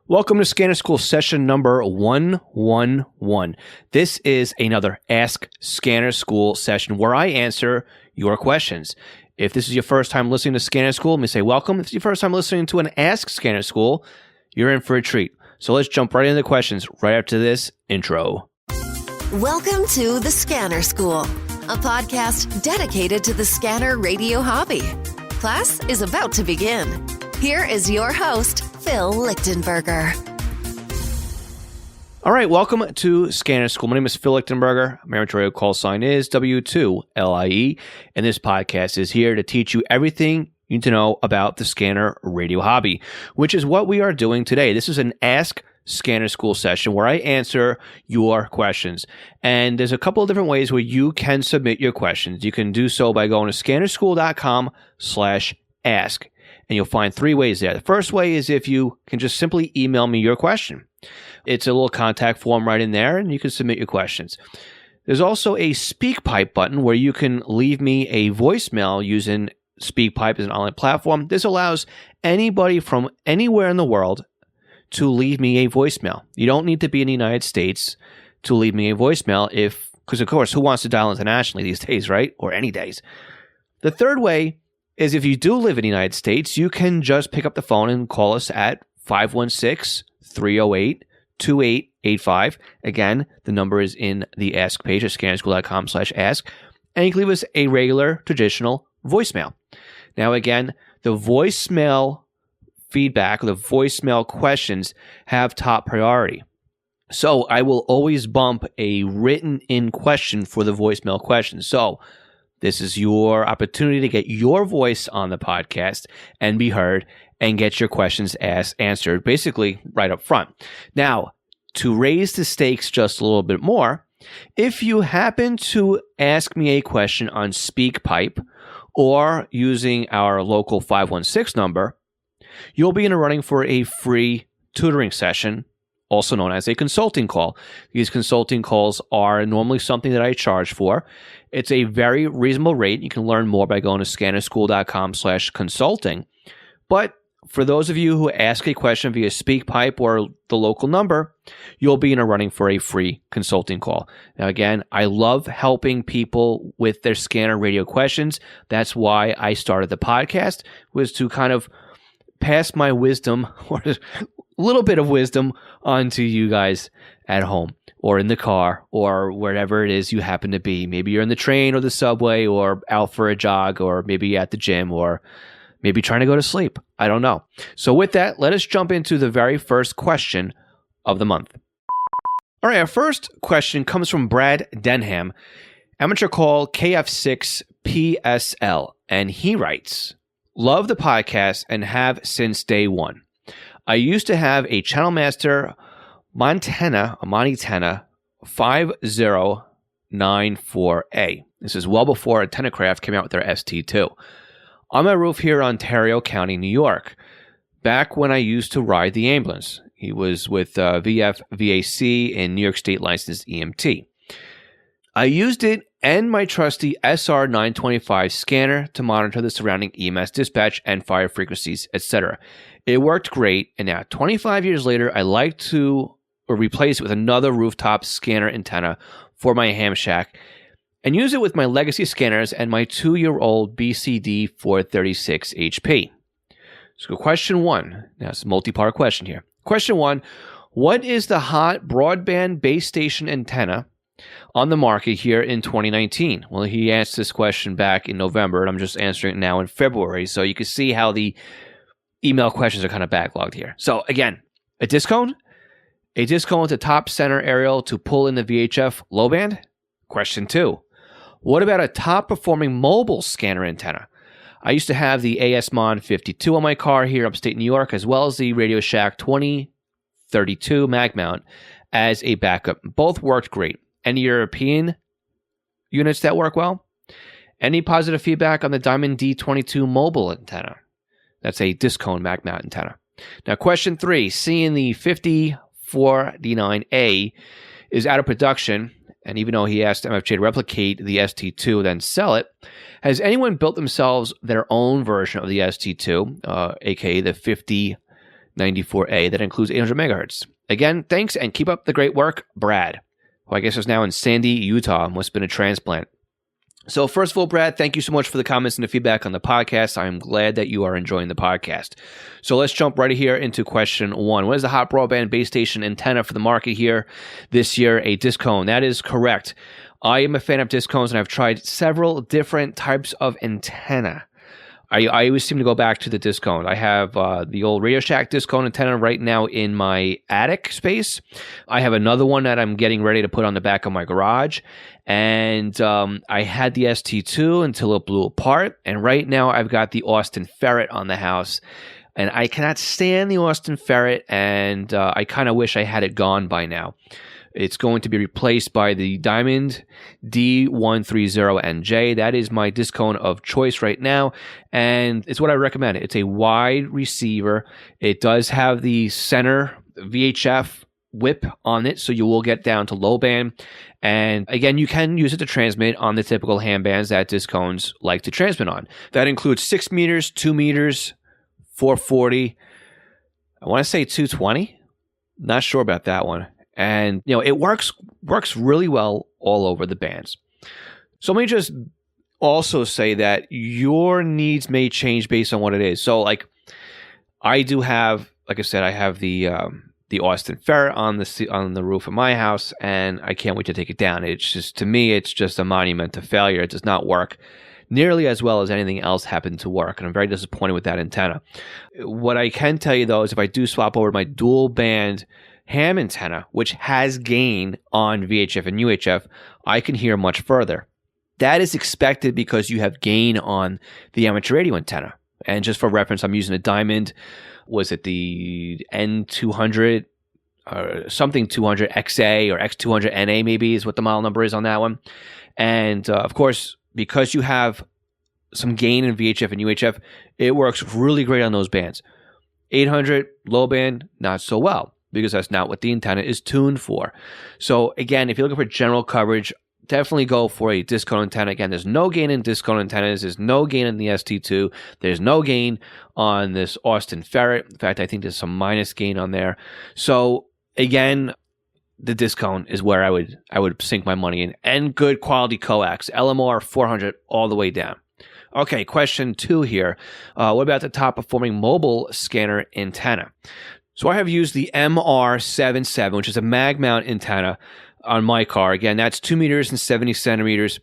Welcome to Scanner School session number 111. This is another Ask Scanner School session where I answer your questions. If this is your first time listening to Scanner School, let me say welcome. If it's your first time listening to an Ask Scanner School, you're in for a treat. So let's jump right into the questions right after this intro. Welcome to the Scanner School, a podcast dedicated to the scanner radio hobby. Class is about to begin. Here is your host, Phil Lichtenberger. All right, welcome to Scanner School. My name is Phil Lichtenberger. My amateur call sign is W2LIE, and this podcast is here to teach you everything you need to know about the scanner radio hobby, which is what we are doing today. This is an Ask Scanner School session where I answer your questions. And there's a couple of different ways where you can submit your questions. You can do so by going to scannerschool.com/ask. And you'll find three ways there. The first way is if you can just simply email me your question. It's a little contact form right in there, and you can submit your questions. There's also a SpeakPipe button where you can leave me a voicemail using SpeakPipe as an online platform. This allows anybody from anywhere in the world to leave me a voicemail. You don't need to be in the United States to leave me a voicemail because of course, who wants to dial internationally these days, right? Or any days. The third way is if you do live in the United States, you can just pick up the phone and call us at 516-308-2885. Again, the number is in the Ask page at scannerschool.com/ask. And you can leave us a regular, traditional voicemail. Now, again, the voicemail feedback, the voicemail questions have top priority. So I will always bump a written-in question for the voicemail questions. So this is your opportunity to get your voice on the podcast and be heard and get your questions answered basically right up front. Now, to raise the stakes just a little bit more, if you happen to ask me a question on SpeakPipe or using our local 516 number, you'll be in a running for a free tutoring session, also known as a consulting call. These consulting calls are normally something that I charge for. It's a very reasonable rate. You can learn more by going to scannerschool.com/consulting. But for those of you who ask a question via SpeakPipe or the local number, you'll be in a running for a free consulting call. Now, again, I love helping people with their scanner radio questions. That's why I started the podcast, was to kind of pass my wisdom or a little bit of wisdom onto you guys at home or in the car or wherever it is you happen to be. Maybe you're in the train or the subway or out for a jog or maybe at the gym or maybe trying to go to sleep. I don't know. So with that, let us jump into the very first question of the month. All right, our first question comes from Brad Denham, amateur call KF6PSL, and he writes, "Love the podcast and have since day one. I used to have a Channel Master Montana 5094A. This is well before AntennaCraft came out with their ST2. On my roof here in Ontario County, New York, back when I used to ride the ambulance. He was with VAC and New York State licensed EMT. I used it and my trusty SR925 scanner to monitor the surrounding EMS dispatch and fire frequencies, etc. It worked great, and now 25 years later, I like to replace it with another rooftop scanner antenna for my ham shack and use it with my legacy scanners and my 2-year-old BCD 436 HP. So question one, now it's a multi-part question here. Question one, what is the hot broadband base station antenna on the market here in 2019? Well, he asked this question back in November, and I'm just answering it now in February, so you can see how the email questions are kind of backlogged here. So again, a discone with the top center aerial to pull in the VHF low band? Question two, what about a top performing mobile scanner antenna? I used to have the ASMON 52 on my car here upstate New York, as well as the Radio Shack 2032 mag mount as a backup. Both worked great. Any European units that work well? Any positive feedback on the Diamond D22 mobile antenna? That's a discone mag mount antenna. Now, question three, seeing the 5049A is out of production, and even though he asked MFJ to replicate the ST2 then sell it, has anyone built themselves their own version of the ST2, aka the 94A that includes 800 megahertz. Again, thanks and keep up the great work, Brad, who I guess is now in Sandy, Utah, must have been a transplant. So first of all, Brad, thank you so much for the comments and the feedback on the podcast. I'm glad that you are enjoying the podcast. So let's jump right here into question 1. What is the hot broadband base station antenna for the market here this year? A disc cone. That is correct. I am a fan of disc cones, and I've tried several different types of antenna. I always seem to go back to the disc cone. I have the old Radio Shack disc cone antenna right now in my attic space. I have another one that I'm getting ready to put on the back of my garage. And I had the ST2 until it blew apart. And right now I've got the Austin Ferret on the house. And I cannot stand the Austin Ferret, and I kind of wish I had it gone by now. It's going to be replaced by the Diamond D130NJ. That is my disc cone of choice right now, and it's what I recommend. It's a wide receiver. It does have the center VHF whip on it, so you will get down to low band. And again, you can use it to transmit on the typical hand bands that disc cones like to transmit on. That includes 6 meters, 2 meters, 440. I want to say 220. Not sure about that one. And, it works really well all over the bands. So let me just also say that your needs may change based on what it is. So, I do have, like I said, I have the Austin Ferret on the roof of my house, and I can't wait to take it down. It's just, to me, it's just a monument to failure. It does not work nearly as well as anything else happened to work, and I'm very disappointed with that antenna. What I can tell you, though, is if I do swap over to my dual band ham antenna, which has gain on VHF and UHF, I can hear much further. That is expected because you have gain on the amateur radio antenna. And just for reference, I'm using a Diamond, was it the N200 or something 200 XA or X200 NA maybe is what the model number is on that one. And of course, because you have some gain in VHF and UHF, it works really great on those bands. 800 low band, not so well, because that's not what the antenna is tuned for. So again, if you're looking for general coverage, definitely go for a disc cone antenna. Again, there's no gain in disc cone antennas. There's no gain in the ST2. There's no gain on this Austin Ferret. In fact, I think there's some minus gain on there. So again, the disc cone is where I would sink my money in. And good quality coax, LMR 400 all the way down. Okay, question 2 here. What about the top performing mobile scanner antenna? So I have used the v17, which is a mag mount antenna on my car. Again, that's 2 meters and 70 centimeters.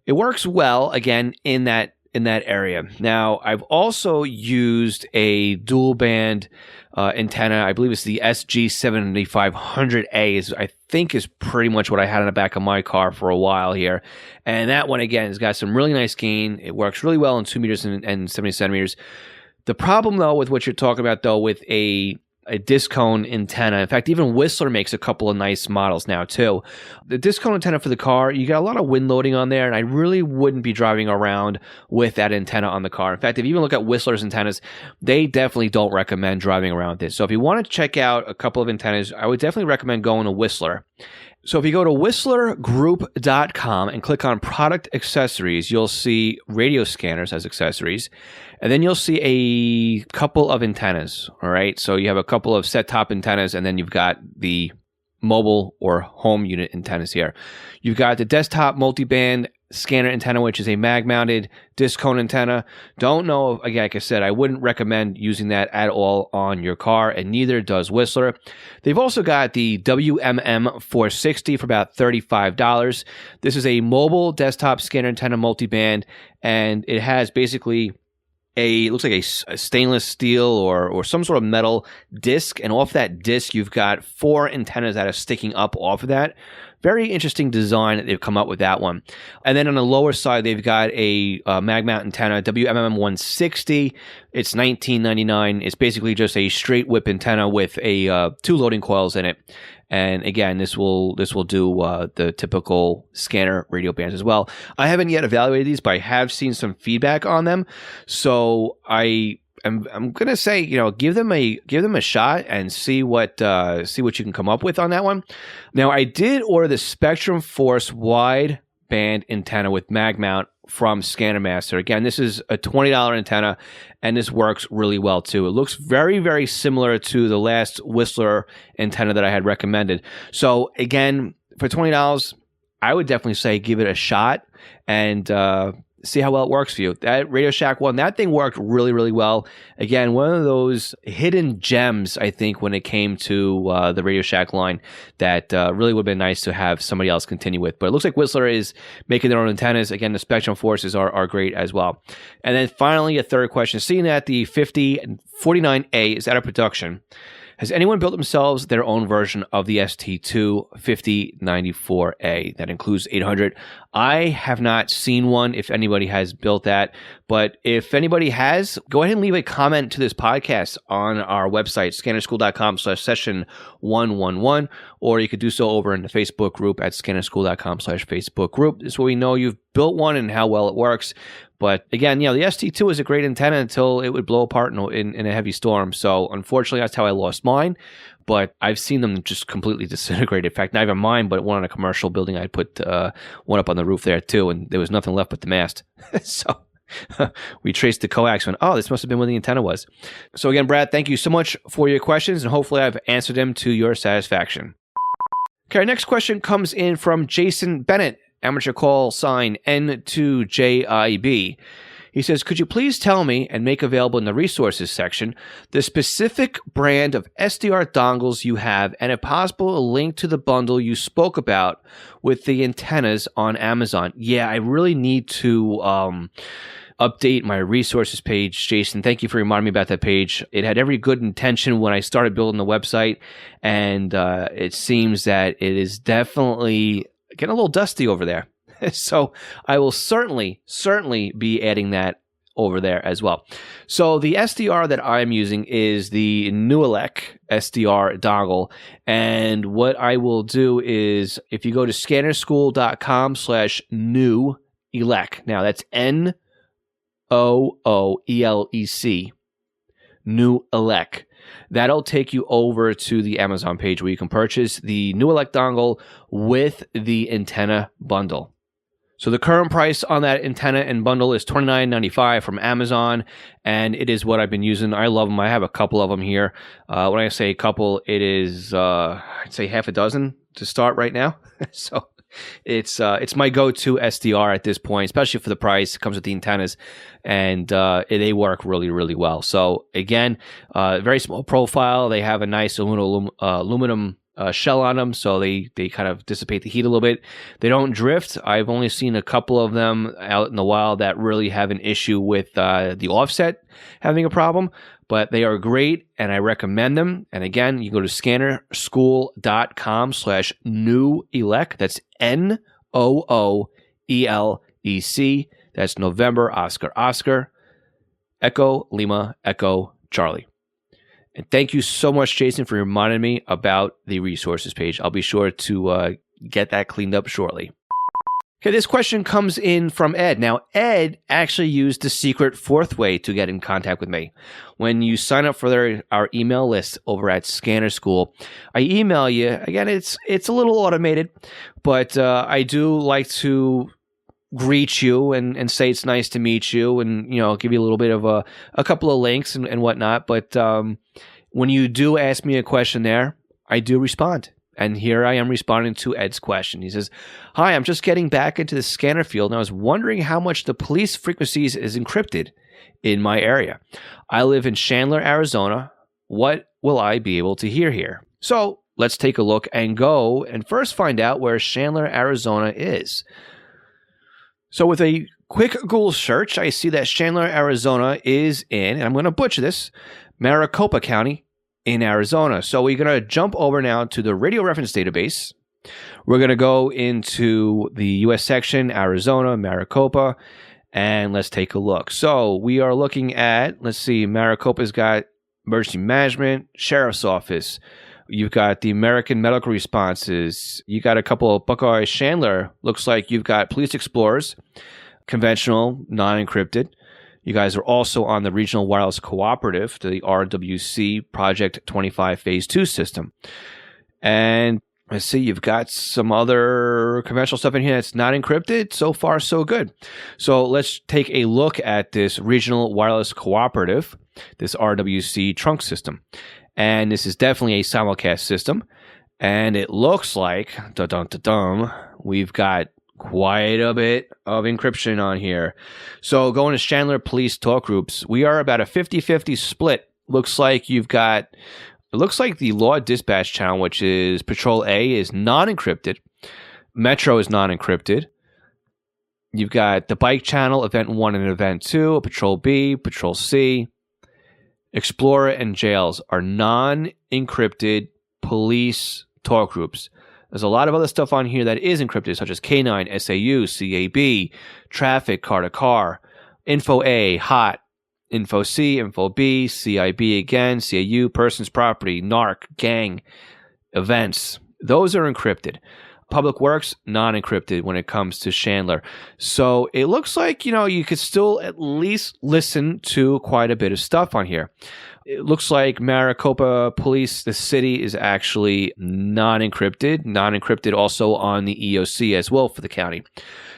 It works well, again, in that area. Now, I've also used a dual band antenna. I believe it's the SG7500A, I think is pretty much what I had on the back of my car for a while here. And that one, again, has got some really nice gain. It works really well in 2 meters and 70 centimeters. The problem, though, with what you're talking about, though, with a disc cone antenna. In fact, even Whistler makes a couple of nice models now too. The disc cone antenna for the car, you got a lot of wind loading on there, and I really wouldn't be driving around with that antenna on the car. In fact, if you even look at Whistler's antennas, they definitely don't recommend driving around with this. So if you want to check out a couple of antennas, I would definitely recommend going to Whistler. So if you go to whistlergroup.com and click on product accessories, you'll see radio scanners as accessories. And then you'll see a couple of antennas, all right? So you have a couple of set-top antennas, and then you've got the mobile or home unit antennas here. You've got the desktop multiband scanner antenna, which is a mag-mounted disc cone antenna. Don't know, again, like I said, I wouldn't recommend using that at all on your car, and neither does Whistler. They've also got the WMM 460 for about $35. This is a mobile desktop scanner antenna multiband, and it has basically it looks like a stainless steel or some sort of metal disc, and off that disc you've got 4 antennas that are sticking up off of that. Very interesting design that they've come up with that one. And then on the lower side, they've got a mag mount antenna, WMM 160. It's $19.99. It's basically just a straight whip antenna with a 2 loading coils in it. And again, this will do the typical scanner radio bands as well. I haven't yet evaluated these, but I have seen some feedback on them. So I'm gonna say, give them a shot and see what you can come up with on that one. Now, I did order the Spectrum Force wide band antenna with mag mount from Scanner Master. Again, this is a $20 antenna, and this works really well too. It looks very, very similar to the last Whistler antenna that I had recommended. So again, for $20, I would definitely say give it a shot and see how well it works for you. That Radio Shack one, that thing worked really, really well. Again, one of those hidden gems, I think, when it came to the Radio Shack line that really would have been nice to have somebody else continue with. But it looks like Whistler is making their own antennas. Again, the Spectrum Forces are great as well. And then finally, a third question. Seeing that the 5049A is out of production, has anyone built themselves their own version of the ST2 5094A that includes 800? I have not seen one, if anybody has built that. But if anybody has, go ahead and leave a comment to this podcast on our website, scannerschool.com/session111, or you could do so over in the Facebook group at scannerschool.com/Facebook group. This is where we know you've built one and how well it works. But again, the ST2 is a great antenna until it would blow apart in a heavy storm. So unfortunately, that's how I lost mine. But I've seen them just completely disintegrate. In fact, not even mine, but one on a commercial building. I put one up on the roof there too, and there was nothing left but the mast. So we traced the coax and this must have been where the antenna was. So again, Brad, thank you so much for your questions, and hopefully I've answered them to your satisfaction. Okay, our next question comes in from Jason Bennett. Amateur call sign N2JIB. He says, could you please tell me and make available in the resources section the specific brand of SDR dongles you have, and if possible, a link to the bundle you spoke about with the antennas on Amazon? Yeah, I really need to update my resources page, Jason. Thank you for reminding me about that page. It had every good intention when I started building the website, and it seems that it is definitely getting a little dusty over there. So I will certainly be adding that over there as well. So the SDR that I'm using is the Newelec SDR dongle. And what I will do is, if you go to scannerschool.com/Newelec, now that's Nooelec, Newelec. That'll take you over to the Amazon page where you can purchase the Newelec dongle with the antenna bundle. So the current price on that antenna and bundle is $29.95 from Amazon, and it is what I've been using. I love them. I have a couple of them here. When I say a couple, it is, I'd say half a dozen to start right now. So it's my go-to SDR at this point, especially for the price. It comes with the antennas, and they work really, really well. So again, very small profile. They have a nice aluminum shell on them, so they kind of dissipate the heat a little bit. They don't drift. I've only seen a couple of them out in the wild that really have an issue with the offset having a problem, but they are great, and I recommend them. And again, you go to scannerschool.com/Newelec. That's Nooelec. That's November, Oscar, Echo, Lima, Echo, Charlie. And thank you so much, Jason, for reminding me about the resources page. I'll be sure to get that cleaned up shortly. Okay, this question comes in from Ed. Now, Ed actually used the secret fourth way to get in contact with me. When you sign up for our email list over at Scanner School, I email you. Again, it's a little automated, but I do like to greet you and say it's nice to meet you, and give you a little bit of a couple of links and whatnot. But when you do ask me a question there, I do respond. And here I am responding to Ed's question. He says, hi, I'm just getting back into the scanner field, and I was wondering how much the police frequencies is encrypted in my area. I live in Chandler, Arizona. What will I be able to hear here? So let's take a look and go and first find out where Chandler, Arizona is. So with a quick Google search, I see that Chandler, Arizona is in, and I'm going to butcher this, Maricopa County in Arizona. So we're going to jump over now to the radio reference database. We're going to go into the U.S. section, Arizona, Maricopa, and let's take a look. So we are looking at, let's see, Maricopa's got emergency management, sheriff's office. You've got the American Medical Responses. You got a couple of Buckeye Chandler. Looks like you've got Police Explorers, conventional, non-encrypted. You guys are also on the Regional Wireless Cooperative, the RWC Project 25 Phase 2 system. And Let's see, you've got some other conventional stuff in here that's not encrypted. So far, so good. So let's take a look at this Regional Wireless Cooperative, this RWC trunk system. And this is definitely a simulcast system. And it looks like, we've got quite a bit of encryption on here. So going to Chandler Police Talk Groups, we are about a 50-50 split. Looks like you've got... It looks like the Law Dispatch channel, which is Patrol A, is non-encrypted. Metro is non-encrypted. You've got the Bike channel, Event 1 and Event 2, Patrol B, Patrol C. Explorer and Jails are non-encrypted police talk groups. There's a lot of other stuff on here that is encrypted, such as K9, SAU, CAB, Traffic, Car to Car, Info A, Hot, Info C, Info B, CIB again, CAU, Persons Property, NARC, Gang, Events. Those are encrypted. Public Works, non-encrypted when it comes to Chandler. So it looks like, you could still at least listen to quite a bit of stuff on here. It looks like Maricopa Police, the city, is actually non-encrypted. Non-encrypted also on the EOC as well for the county.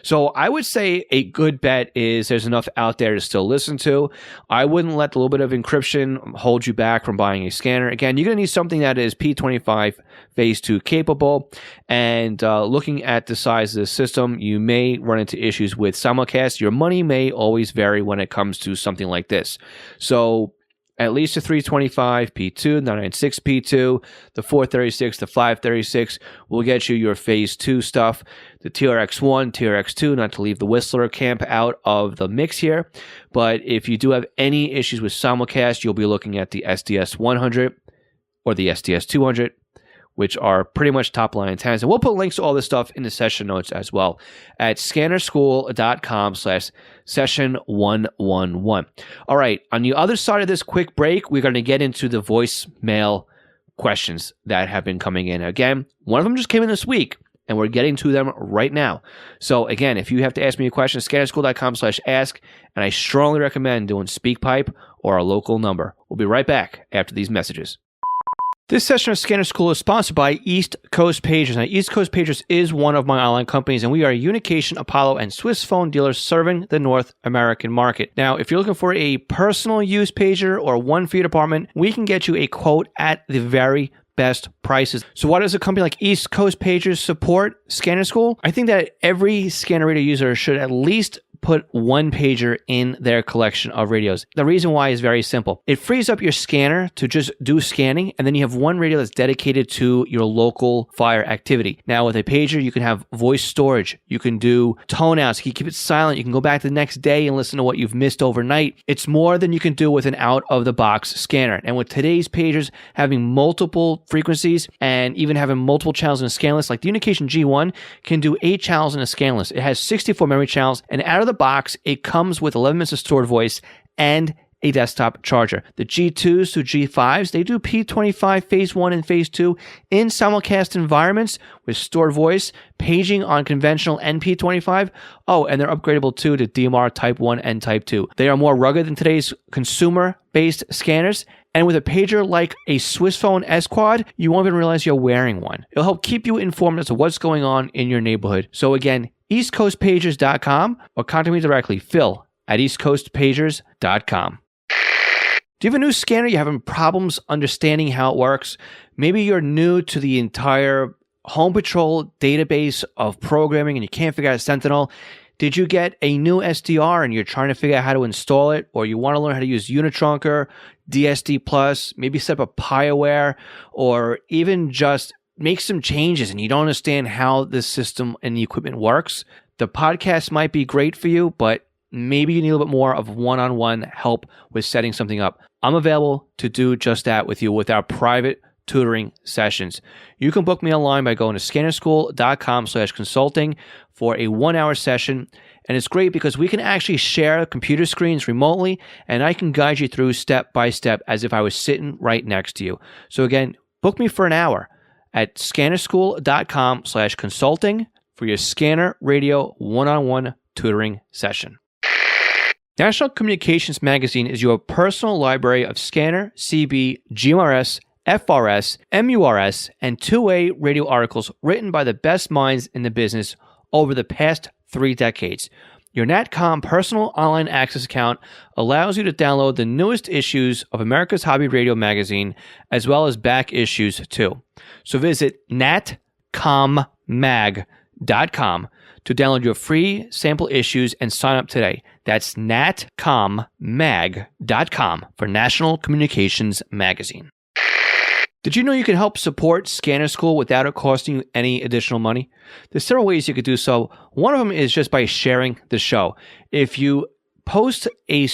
So I would say a good bet is there's enough out there to still listen to. I wouldn't let the little bit of encryption hold you back from buying a scanner. Again, you're going to need something that is P25 Phase 2 capable. And looking at the size of the system, you may run into issues with simulcast. Your money may always vary when it comes to something like this. So at least a 325 P2, 996 P2, the 436, the 536 will get you your Phase 2 stuff. The TRX1, TRX2, not to leave the Whistler camp out of the mix here. But if you do have any issues with simulcast, you'll be looking at the SDS 100 or the SDS 200, which are pretty much top-line antennas. And we'll put links to all this stuff in the session notes as well at scannerschool.com/session111. All right, on the other side of this quick break, we're going to get into the voicemail questions that have been coming in. Again, one of them just came in this week, and we're getting to them right now. So again, if you have to ask me a question, scannerschool.com/ask, and I strongly recommend doing SpeakPipe or a local number. We'll be right back after these messages. This session of Scanner School is sponsored by East Coast Pagers. Now, East Coast Pagers is one of my online companies, and we are a Unication, Apollo, and Swiss phone dealers serving the North American market. Now, if you're looking for a personal use pager or one for your department, we can get you a quote at the very best prices. So why does a company like East Coast Pagers support Scanner School? I think that every scanner radio user should at least put one pager in their collection of radios. The reason why is very simple. It frees up your scanner to just do scanning, and then you have one radio that's dedicated to your local fire activity. Now, with a pager, you can have voice storage. You can do tone outs. You can keep it silent. You can go back the next day and listen to what you've missed overnight. It's more than you can do with an out-of-the-box scanner. And with today's pagers having multiple frequencies and even having multiple channels in a scan list, like the Unication G1 can do 8 channels in a scan list. It has 64 memory channels, and out of the box, it comes with 11 minutes of stored voice and a desktop charger. The G2s to G5s, they do P25 Phase 1 and Phase 2 in simulcast environments with stored voice, paging on conventional and P25. Oh, and they're upgradable too to DMR Type 1 and Type 2. They are more rugged than today's consumer-based scanners. And with a pager like a Swiss phone S-Quad, you won't even realize you're wearing one. It'll help keep you informed as to what's going on in your neighborhood. So again, eastcoastpagers.com or contact me directly, Phil at eastcoastpagers.com. Do you have a new scanner? You're having problems understanding how it works? Maybe you're new to the entire Home Patrol database of programming and you can't figure out Sentinel. Did you get a new SDR and you're trying to figure out how to install it? Or you want to learn how to use Unitrunker, DSD+, maybe set up a PieAware, or even just make some changes and you don't understand how this system and the equipment works? The podcast might be great for you, but maybe you need a little bit more of one-on-one help with setting something up. I'm available to do just that with you with our private tutoring sessions. You can book me online by going to scannerschool.com/consulting for a 1-hour session. And it's great because we can actually share computer screens remotely, and I can guide you through step by step as if I was sitting right next to you. So again, book me for an hour at scannerschool.com/consulting for your scanner radio one-on-one tutoring session. National Communications Magazine is your personal library of scanner, CB, GMRS, FRS, MURS, and two-way radio articles written by the best minds in the business over the past 3 decades. Your Natcom personal online access account allows you to download the newest issues of America's Hobby Radio magazine, as well as back issues too. So visit natcommag.com to download your free sample issues and sign up today. That's natcommag.com for National Communications Magazine. Did you know you can help support Scanner School without it costing you any additional money? There's several ways you could do so. One of them is just by sharing the show. If you post a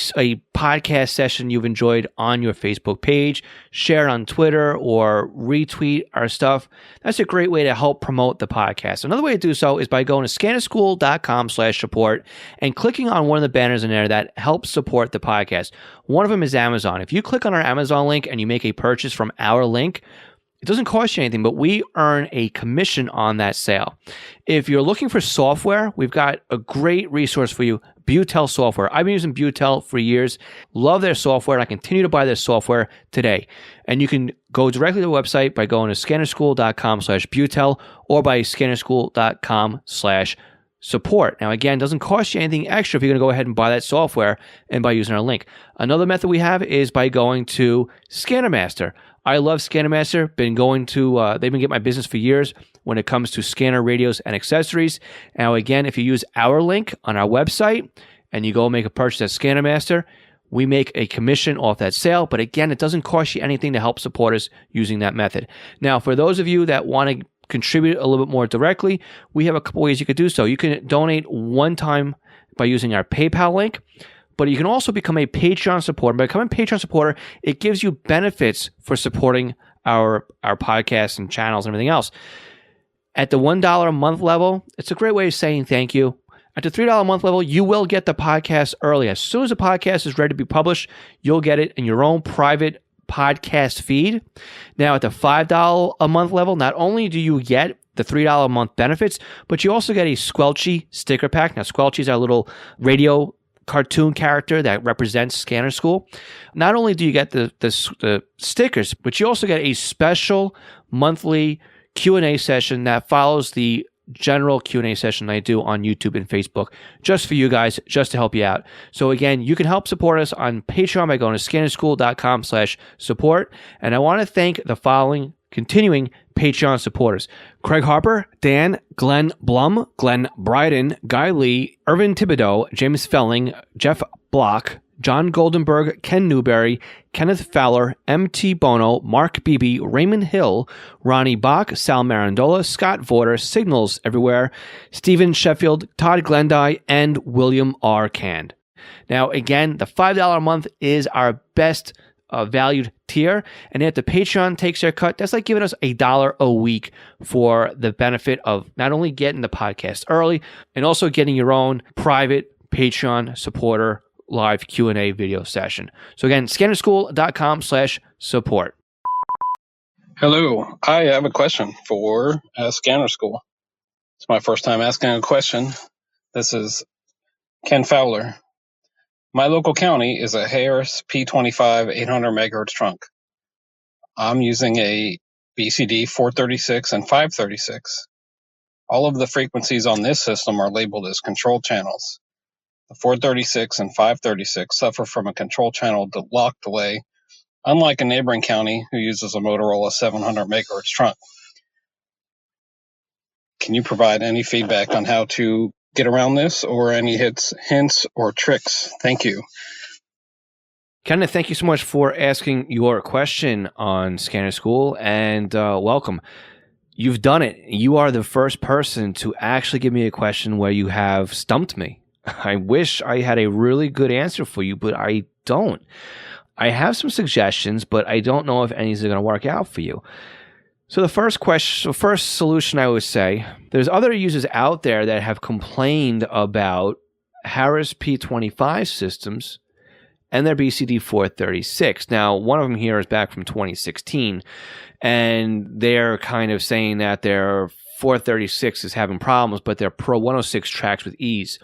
podcast session you've enjoyed on your Facebook page, share it on Twitter, or retweet our stuff, that's a great way to help promote the podcast. Another way to do so is by going to scannerschool.com/support and clicking on one of the banners in there that helps support the podcast. One of them is Amazon. If you click on our Amazon link and you make a purchase from our link, it doesn't cost you anything, but we earn a commission on that sale. If you're looking for software, we've got a great resource for you, Butel software. I've been using Butel for years. Love their software, and I continue to buy their software today. And you can go directly to the website by going to scannerschool.com/Butel or by scannerschool.com/support. Now, again, it doesn't cost you anything extra if you're going to go ahead and buy that software and by using our link. Another method we have is by going to ScannerMaster. I love ScannerMaster. They've been getting my business for years when it comes to scanner radios and accessories. Now, again, if you use our link on our website and you go make a purchase at ScannerMaster, we make a commission off that sale. But again, it doesn't cost you anything to help support us using that method. Now, for those of you that want to contribute a little bit more directly, we have a couple ways you could do so. You can donate one time by using our PayPal link. But you can also become a Patreon supporter. By becoming a Patreon supporter, it gives you benefits for supporting our podcasts and channels and everything else. At the $1 a month level, it's a great way of saying thank you. At the $3 a month level, you will get the podcast early. As soon as the podcast is ready to be published, you'll get it in your own private podcast feed. Now, at the $5 a month level, not only do you get the $3 a month benefits, but you also get a Squelchy sticker pack. Now, Squelchy is our little radio cartoon character that represents Scanner School. Not only do you get the stickers, but you also get a special monthly Q&A session that follows the general Q&A session I do on YouTube and Facebook, just for you guys, just to help you out. So again, you can help support us on Patreon by going to scannerschool.com/support. And I want to thank the following continuing Patreon supporters: Craig Harper, Dan, Glenn Blum, Glenn Bryden, Guy Lee, Irvin Thibodeau, James Felling, Jeff Block, John Goldenberg, Ken Newberry, Kenneth Fowler, M.T. Bono, Mark Beebe, Raymond Hill, Ronnie Bach, Sal Marandola, Scott Vorder, Signals Everywhere, Stephen Sheffield, Todd Glendy, and William R. Cand. Now, again, the $5 a month is our best valued tier, and if the Patreon takes their cut, that's like giving us $1 a week for the benefit of not only getting the podcast early and also getting your own private Patreon supporter live Q&A video session. So again, scannerschool.com/support. Hello, I have a question for Scanner School. It's my first time asking a question. This is Ken Fowler. My local county is a Harris P25 800 megahertz trunk. I'm using a BCD 436 and 536. All of the frequencies on this system are labeled as control channels. The 436 and 536 suffer from a control channel lock delay, unlike a neighboring county who uses a Motorola 700 megahertz trunk. Can you provide any feedback on how to get around this, or any hints or tricks? Thank you. Kenneth, thank you so much for asking your question on Scanner School, and welcome. You've done it. You are the first person to actually give me a question where you have stumped me. I wish I had a really good answer for you, but I don't. I have some suggestions, but I don't know if any are going to work out for you. So the first solution I would say, there's other users out there that have complained about Harris P25 systems and their BCD 436. Now, one of them here is back from 2016, and they're kind of saying that their 436 is having problems, but their Pro 106 tracks with ease.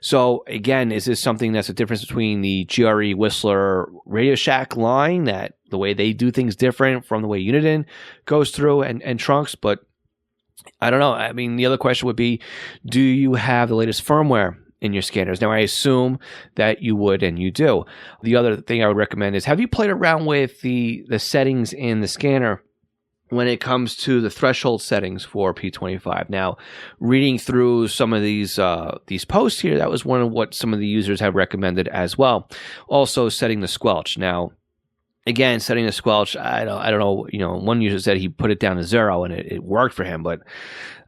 So again, is this something that's a difference between the GRE Whistler Radio Shack line, that the way they do things different from the way Uniden goes through and trunks? But I don't know. I mean, the other question would be, do you have the latest firmware in your scanners? Now, I assume that you would, and you do. The other thing I would recommend is, have you played around with the settings in the scanner when it comes to the threshold settings for P25? Now, reading through some of these posts here, that was one of what some of the users have recommended as well. Also, setting the squelch. Now, again, setting the squelch, I don't know. One user said he put it down to 0 and it worked for him, but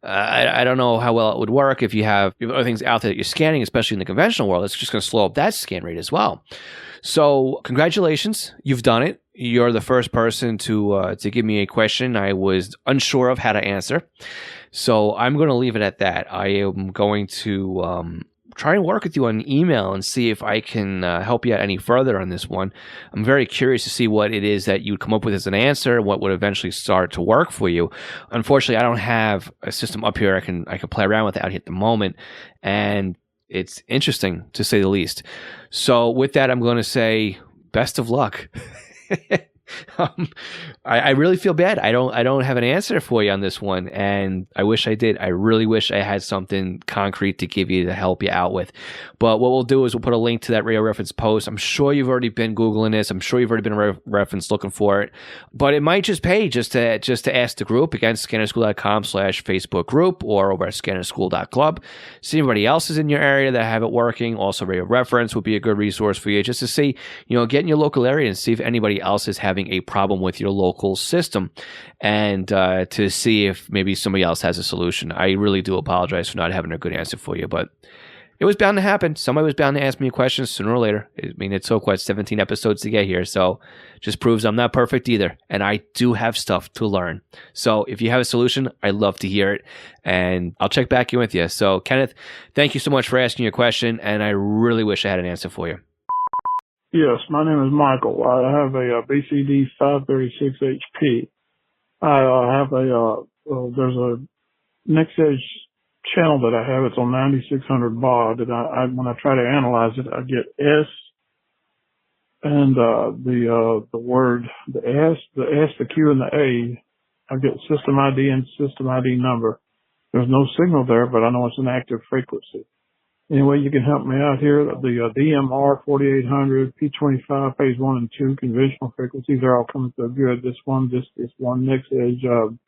I don't know how well it would work if you have other things out there that you're scanning, especially in the conventional world. It's just going to slow up that scan rate as well. So congratulations, you've done it. You're the first person to give me a question I was unsure of how to answer. So I'm going to leave it at that. I am going to try and work with you on email and see if I can help you out any further on this one. I'm very curious to see what it is that you'd come up with as an answer, what would eventually start to work for you. Unfortunately, I don't have a system up here I can play around with out here at the moment, and it's interesting to say the least. So with that, I'm going to say best of luck. I really feel bad. I don't have an answer for you on this one, and I wish I did. I really wish I had something concrete to give you to help you out with. But what we'll do is we'll put a link to that radio reference post. I'm sure you've already been Googling this. I'm sure you've already been reference looking for it. But it might just pay just to ask the group, again, scannerschool.com/Facebook group, or over at scannerschool.club. See if anybody else is in your area that have it working. Also, radio reference would be a good resource for you, just to see, get in your local area and see if anybody else is having a problem with your local system, and to see if maybe somebody else has a solution. I really do apologize for not having a good answer for you, but it was bound to happen. Somebody was bound to ask me a question sooner or later. I mean, it took 17 episodes to get here, so just proves I'm not perfect either, and I do have stuff to learn. So if you have a solution, I'd love to hear it, and I'll check back in with you. So Kenneth, thank you so much for asking your question, and I really wish I had an answer for you. Yes, my name is Michael. I have a BCD 536 HP. I have there's a Next Edge channel that I have. It's on 9600 baud, and when I try to analyze it, I get S and the word, the S, the Q, and the A. I get system ID and system ID number. There's no signal there, but I know it's an active frequency. Anyway, you can help me out here. The DMR 4800, P25, phase 1 and 2, conventional frequencies are all coming through good. This one Next Edge, and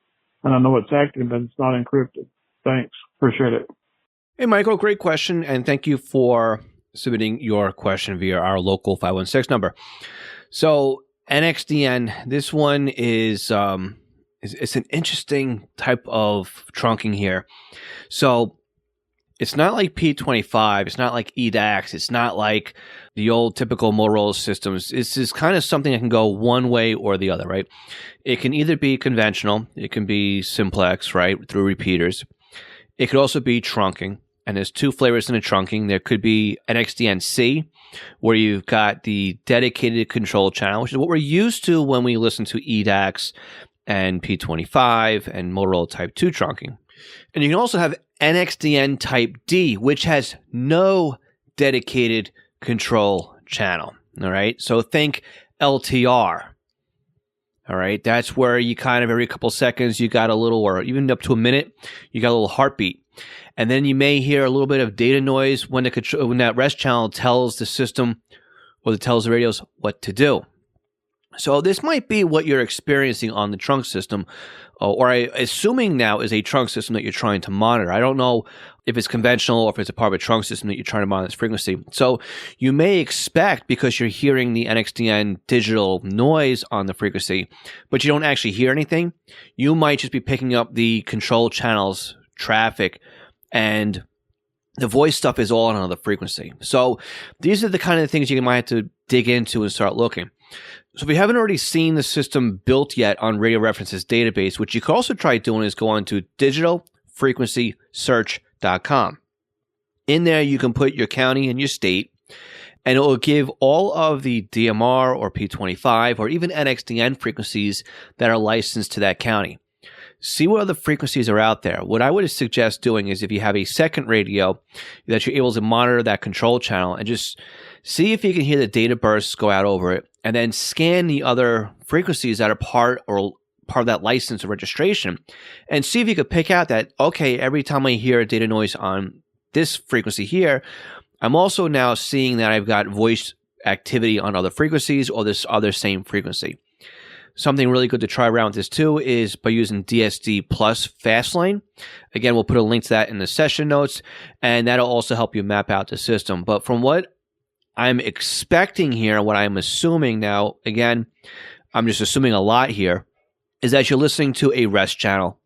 I know it's active, but it's not encrypted. Thanks. Appreciate it. Hey, Michael, great question, and thank you for submitting your question via our local 516 number. So NXDN, this one is it's an interesting type of trunking here. So it's not like P25. It's not like EDAX. It's not like the old typical Motorola systems. This is kind of something that can go one way or the other, right? It can either be conventional. It can be simplex, right, through repeaters. It could also be trunking. And there's two flavors in the trunking. There could be NXDN-C, where you've got the dedicated control channel, which is what we're used to when we listen to EDAX and P25 and Motorola Type 2 trunking. And you can also have NXDN Type D, which has no dedicated control channel. All right. So think LTR. All right. That's where you kind of every couple seconds, you got a little, or even up to a minute, you got a little heartbeat. And then you may hear a little bit of data noise when that rest channel tells the system or tells the radios what to do. So this might be what you're experiencing on the trunk system, or assuming now is a trunk system that you're trying to monitor. I don't know if it's conventional or if it's a part of a trunk system that you're trying to monitor this frequency. So you may expect, because you're hearing the NXDN digital noise on the frequency, but you don't actually hear anything, you might just be picking up the control channels traffic, and the voice stuff is all on another frequency. So these are the kind of things you might have to dig into and start looking. So if you haven't already seen the system built yet on Radio Reference's database, what you could also try doing is go on to digitalfrequencysearch.com. In there, you can put your county and your state, and it will give all of the DMR or P25 or even NXDN frequencies that are licensed to that county. see what other frequencies are out there. What I would suggest doing is if you have a second radio that you're able to monitor that control channel and just see if you can hear the data bursts go out over it, and then scan the other frequencies that are part of that license or registration, and see if you could pick out that, okay, every time I hear a data noise on this frequency here, I'm also now seeing that I've got voice activity on other frequencies or this other same frequency. Something really good to try around with this too is by using DSD plus Fastlane. Again, we'll put a link to that in the session notes, and that'll also help you map out the system. But from what I'm expecting here, what I'm assuming now, again, I'm just assuming a lot here, is that you're listening to a rest channel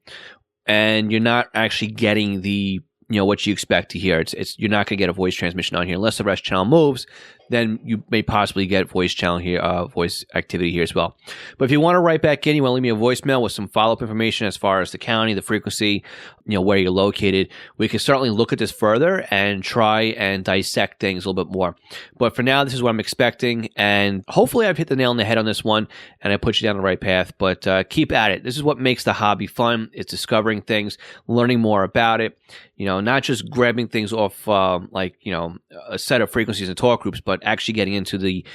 and you're not actually getting the, what you expect to hear. It's you're not going to get a voice transmission on here unless the rest channel moves. Then you may possibly get voice channel here, voice activity here as well. But if you want to write back in, you want to leave me a voicemail with some follow-up information as far as the county, the frequency, where you're located, we can certainly look at this further and try and dissect things a little bit more. But for now, this is what I'm expecting, and hopefully I've hit the nail on the head on this one, and I put you down the right path. But keep at it. This is what makes the hobby fun. It's discovering things, learning more about it. Not just grabbing things off a set of frequencies and talk groups, but actually getting into the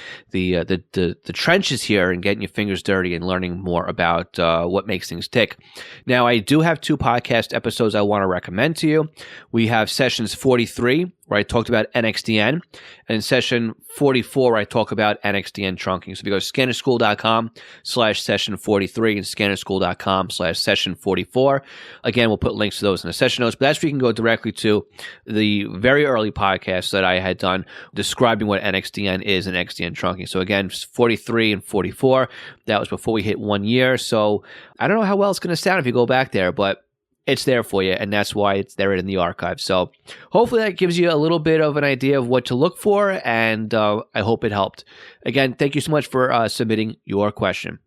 trenches here and getting your fingers dirty and learning more about what makes things tick. Now, I do have 2 podcast episodes I want to recommend to you. We have sessions 43, where I talked about NXDN, and session 44, where I talk about NXDN trunking. So if you go to scannerschool.com/session43 and scannerschool.com/session44, again, we'll put links to those in the session notes, but that's where you can go directly to the very early podcast that I had done describing what NXDN is and XDN trunking. So again, 43 and 44, that was before we hit 1 year. So I don't know how well it's going to sound if you go back there, but it's there for you, and that's why it's there in the archive. So hopefully that gives you a little bit of an idea of what to look for, and I hope it helped. Again, thank you so much for submitting your question.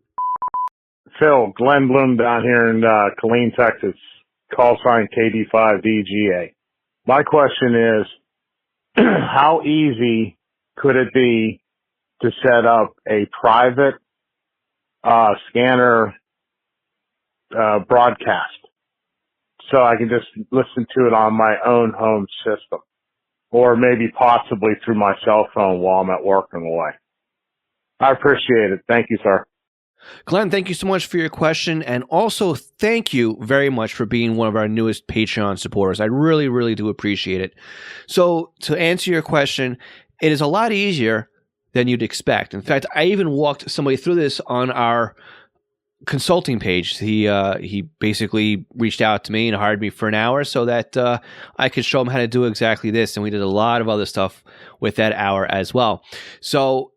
Phil, Glenn Bloom down here in Killeen, Texas, call sign KD5DGA. My question is, how easy could it be to set up a private scanner broadcast, so I can just listen to it on my own home system, or maybe possibly through my cell phone while I'm at work on the way? I appreciate it. Thank you, sir. Glenn, thank you so much for your question, and also thank you very much for being one of our newest Patreon supporters. I really, really do appreciate it. So to answer your question, it is a lot easier than you'd expect. In fact, I even walked somebody through this on our consulting page. He basically reached out to me and hired me for an hour so that I could show him how to do exactly this, and we did a lot of other stuff with that hour as well. So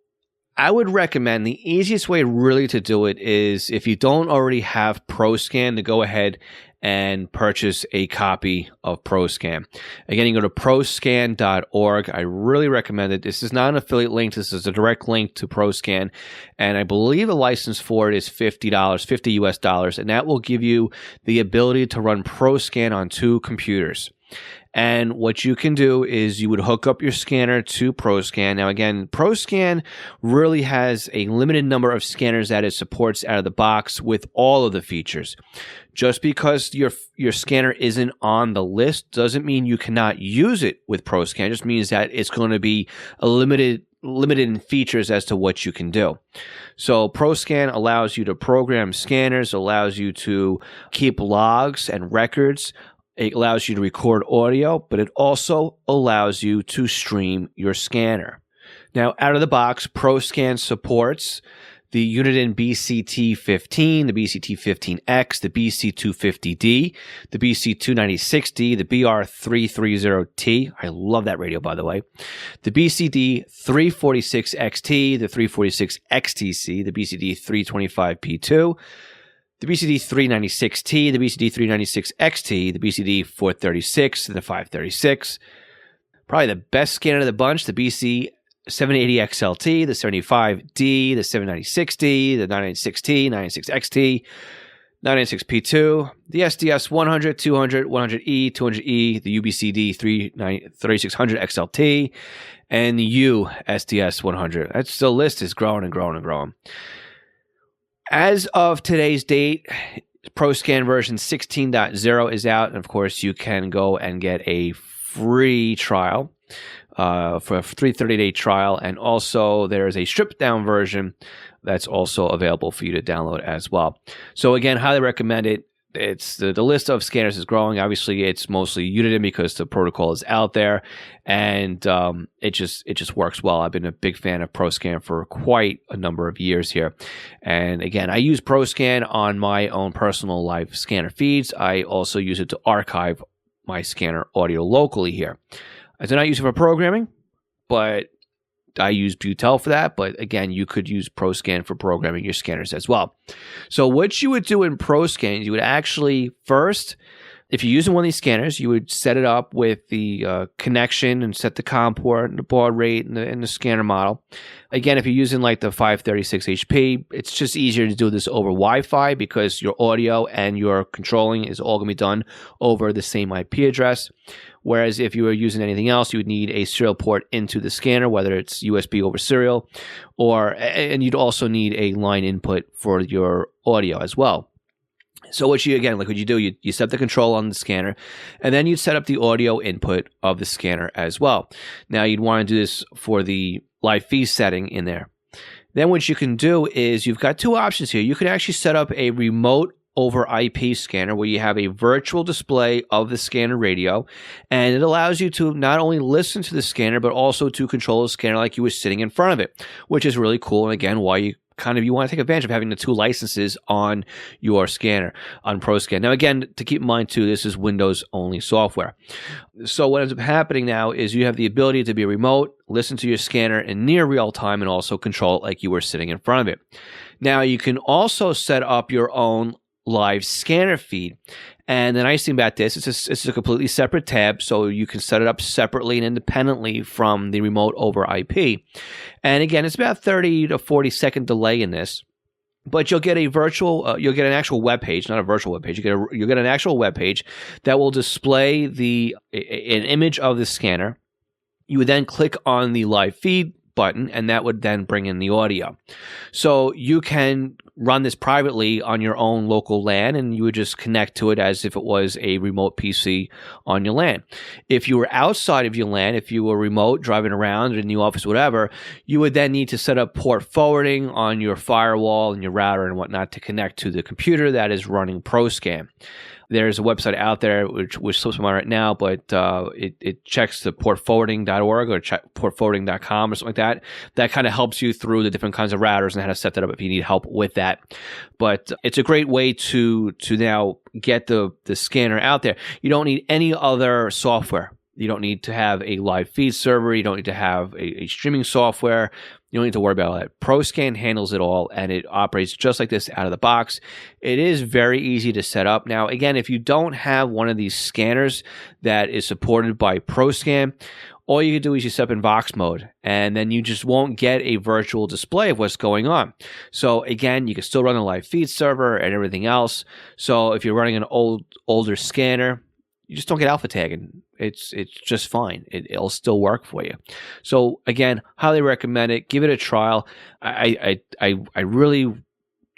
I would recommend the easiest way really to do it is, if you don't already have ProScan, to go ahead and purchase a copy of ProScan. Again, you go to proscan.org. I really recommend it. This is not an affiliate link. This is a direct link to ProScan. And I believe the license for it is $50, $50 US, and that will give you the ability to run ProScan on 2 computers. And what you can do is you would hook up your scanner to ProScan. Now, again, ProScan really has a limited number of scanners that it supports out of the box with all of the features. Just because your scanner isn't on the list doesn't mean you cannot use it with ProScan. It just means that it's going to be a limited in features as to what you can do. So ProScan allows you to program scanners, allows you to keep logs and records. It allows you to record audio, but it also allows you to stream your scanner. Now, out of the box, ProScan supports the Uniden BCT15, the BCT15X, the BC250D, the BC296D, the BR330T. I love that radio, by the way. The BCD346XT, the 346XTC, the BCD325P2, the BCD396T, the BCD396XT, the BCD436, and the 536. Probably the best scanner of the bunch, the BC780XLT, the 75D, the 796D, the 996T, 996XT, 996P2, the SDS 100, 200, 100E, 200E, the UBCD 3600XLT, and the SDS 100. That's the list is growing and growing and growing. As of today's date, ProScan version 16.0 is out. And of course, you can go and get a free trial for a free 30-day trial. And also, there's a stripped down version that's also available for you to download as well. So again, highly recommend it. It's the list of scanners is growing. Obviously, it's mostly Uniden because the protocol is out there, and it just works well. I've been a big fan of ProScan for quite a number of years here. And again, I use ProScan on my own personal live scanner feeds. I also use it to archive my scanner audio locally here. I do not use it for programming, but I use Butel for that, but again, you could use ProScan for programming your scanners as well. So what you would do in ProScan, you would actually first, if you're using one of these scanners, you would set it up with the connection and set the COM port and the baud rate and the scanner model. Again, if you're using like the 536 HP, it's just easier to do this over Wi-Fi because your audio and your controlling is all going to be done over the same IP address. Whereas if you were using anything else, you would need a serial port into the scanner, whether it's USB over serial, and you'd also need a line input for your audio as well. So what you do, you set the control on the scanner, and then you'd set up the audio input of the scanner as well. Now you'd want to do this for the live feed setting in there. Then what you can do is you've got two options here. You can actually set up a remote over IP scanner where you have a virtual display of the scanner radio, and it allows you to not only listen to the scanner but also to control the scanner like you were sitting in front of it, which is really cool. And again, why you want to take advantage of having the two licenses on your scanner on ProScan. Now again, to keep in mind too, this is Windows only software. So what ends up happening now is you have the ability to be remote, listen to your scanner in near real time, and also control it like you were sitting in front of it. Now you can also set up your own live scanner feed. And the nice thing about this is it's a completely separate tab, so you can set it up separately and independently from the remote over IP. And again, it's about 30 to 40 second delay in this, but you'll get a you'll get an actual web page, not a virtual web page. You'll get an actual web page that will display an image of the scanner. You would then click on the live feed button, and that would then bring in the audio. So you can run this privately on your own local LAN, and you would just connect to it as if it was a remote PC on your LAN. If you were outside of your LAN, if you were remote, driving around in the office, whatever, you would then need to set up port forwarding on your firewall and your router and whatnot to connect to the computer that is running ProScan. There's a website out there which slips my mind right now, but it checks the portforwarding.org or portforwarding.com or something like that. That kind of helps you through the different kinds of routers and how to set that up if you need help with that. But it's a great way to now get the scanner out there. You don't need any other software. You don't need to have a live feed server. You don't need to have a streaming software. You don't need to worry about all that. ProScan handles it all, and it operates just like this out of the box. It is very easy to set up. Now, again, if you don't have one of these scanners that is supported by ProScan, all you can do is you set up in Vox mode, and then you just won't get a virtual display of what's going on. So again, you can still run a live feed server and everything else. So if you're running an older scanner, you just don't get alpha tagging. It's just fine. It'll still work for you. So again, highly recommend it. Give it a trial. I really,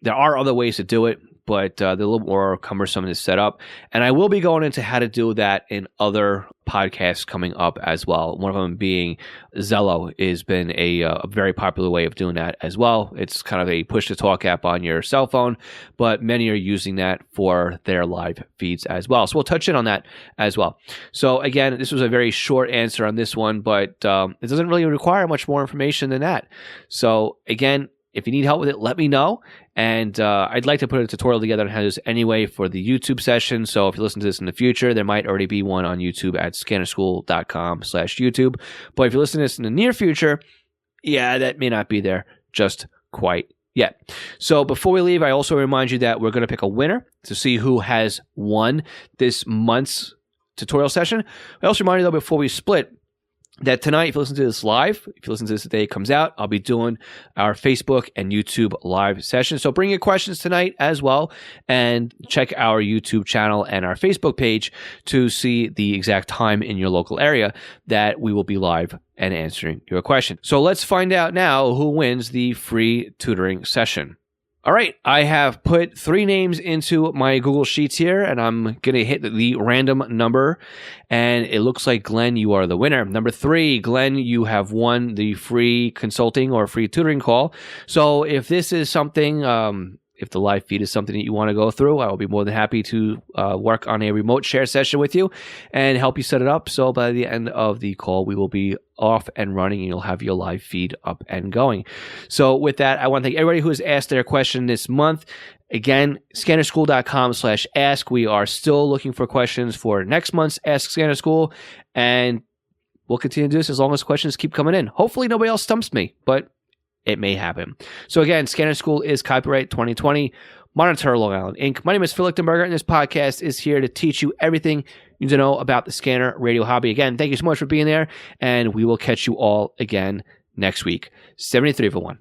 there are other ways to do it, but they're a little more cumbersome to set up. And I will be going into how to do that in other podcasts coming up as well. One of them being Zello has been a very popular way of doing that as well. It's kind of a push-to-talk app on your cell phone, but many are using that for their live feeds as well. So we'll touch in on that as well. So again, this was a very short answer on this one, but it doesn't really require much more information than that. So again, if you need help with it, let me know. And I'd like to put a tutorial together on how to do this anyway for the YouTube session. So if you listen to this in the future, there might already be one on YouTube at scannerschool.com/YouTube. But if you listen to this in the near future, yeah, that may not be there just quite yet. So before we leave, I also remind you that we're going to pick a winner to see who has won this month's tutorial session. I also remind you, though, before we split, that tonight, if you listen to this live, if you listen to this the day it comes out, I'll be doing our Facebook and YouTube live session. So bring your questions tonight as well, and check our YouTube channel and our Facebook page to see the exact time in your local area that we will be live and answering your question. So let's find out now who wins the free tutoring session. All right, I have put 3 names into my Google Sheets here, and I'm going to hit the random number, and it looks like, Glenn, you are the winner. Number 3, Glenn, you have won the free consulting or free tutoring call. So if this is something, if the live feed is something that you want to go through, I will be more than happy to work on a remote share session with you and help you set it up. So by the end of the call, we will be off and running, and you'll have your live feed up and going. So with that, I want to thank everybody who has asked their question this month. Again, scannerschool.com/ask. We are still looking for questions for next month's Ask Scanner School, and we'll continue to do this as long as questions keep coming in. Hopefully nobody else stumps me, but it may happen. So again, Scanner School is copyright 2020, Monitor Long Island, Inc. My name is Phil Lichtenberger, and this podcast is here to teach you everything you need to know about the scanner radio hobby. Again, thank you so much for being there, and we will catch you all again next week. 73 for 1.